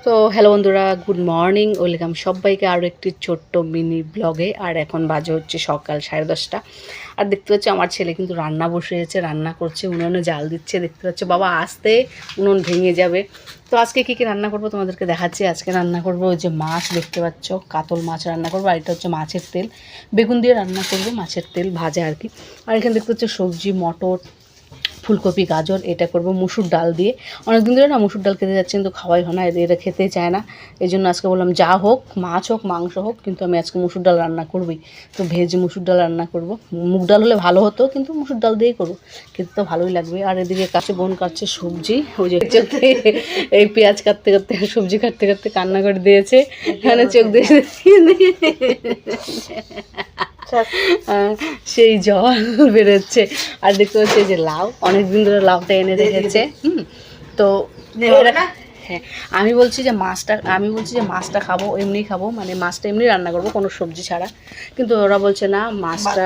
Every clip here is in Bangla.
তো হ্যালো বন্ধুরা, গুড মর্নিং, ওয়েলকাম সবাইকে আরও একটি ছোট্ট মিনি ব্লগে। আর এখন বাজে হচ্ছে সকাল 10:30। আর দেখতে পাচ্ছি আমার ছেলে কিন্তু রান্না বসিয়েছে, রান্না করছে, উনুনে জাল দিচ্ছে। দেখতে পাচ্ছি বাবা আসতে উনুন ভেঙে যাবে। তো আজকে কী কী রান্না করবো তোমাদেরকে দেখাচ্ছি। আজকে রান্না করবো ওই যে মাছ দেখতে পাচ্ছ, কাতল মাছ রান্না করবো। আর এটা হচ্ছে মাছের তেল, বেগুন দিয়ে রান্না করবো, মাছের তেল ভাজা আর কি। আর এখানে দেখতে পাচ্ছ সবজি, মটর, ফুলকপি, গাজর। এটা করব মুসুর ডাল দিয়ে। অনেকদিন ধরে না মুসুর ডাল খেতে যাচ্ছে, কিন্তু খাওয়াই হয় না, এটা খেতেই চায় না। এই জন্য আজকে বললাম যা হোক, মাছ হোক মাংস হোক, কিন্তু আমি আজকে মুসুর ডাল রান্না করবই। তো ভেজ মুসুর ডাল রান্না করব। মুগ ডাল হলে ভালো হতো, কিন্তু মুসুর ডাল দিয়েই করবো, খেতে তো ভালোই লাগবে। আর এদিকে কাছে বোন কাটছে সবজি, ওই যে চোখে এই পেঁয়াজ কাটতে কাটতে, সবজি কাটতে কাটতে কান্না করে দিয়েছে, এখানে চোখ দিয়ে সেই জল বেরোচ্ছে। আর দেখতে পাচ্ছি যে লাউ, অনেকদিন ধরে লাউটা এনে রেখেছে। তো হ্যাঁ, আমি বলছি যে মাছটা খাবো, এমনি খাবো, মানে মাছটা এমনি রান্না করবো কোনো সবজি ছাড়া। কিন্তু ওরা বলছে না মাছটা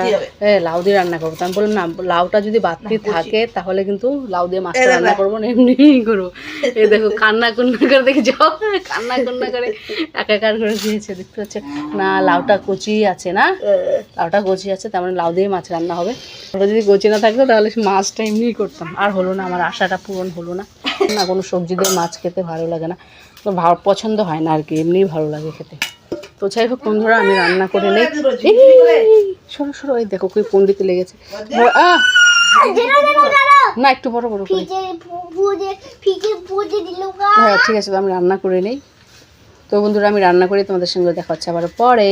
লাউ দিয়ে রান্না করবো। তো আমি বললাম না, লাউটা যদি বাড়তি থাকে তাহলে কিন্তু লাউ দিয়ে মাছটা রান্না করবো না, এমনিই করবো। এই দেখো কান্না করে দেখে যাও, কান্না করে একাকার করে দিয়েছে। দেখতে পাচ্ছে না, লাউটা কচি আছে, না লাউটা কচি আছে, তার মানে লাউ দিয়ে মাছ রান্না হবে। ওটা যদি কচি না থাকতো তাহলে মাছটা এমনিই করতাম। আর হলো না, আমার আশাটা পূরণ হলো না। না, কোনো সবজি দিয়ে মাছ খেতে ভালো লাগে না, তো পছন্দ হয় না আর কি, এমনিই ভালো লাগে খেতে। তো যাই হোক বন্ধুরা, আমি রান্না করে নেই। সরো সরো, এই দেখো কই কোন দিকে লেগেছে। না, একটু বড় করে। হ্যাঁ ঠিক আছে, তো আমি রান্না করে নেই। তো বন্ধুরা, আমি রান্না করে তোমাদের সঙ্গে দেখা হচ্ছে আবার পরে।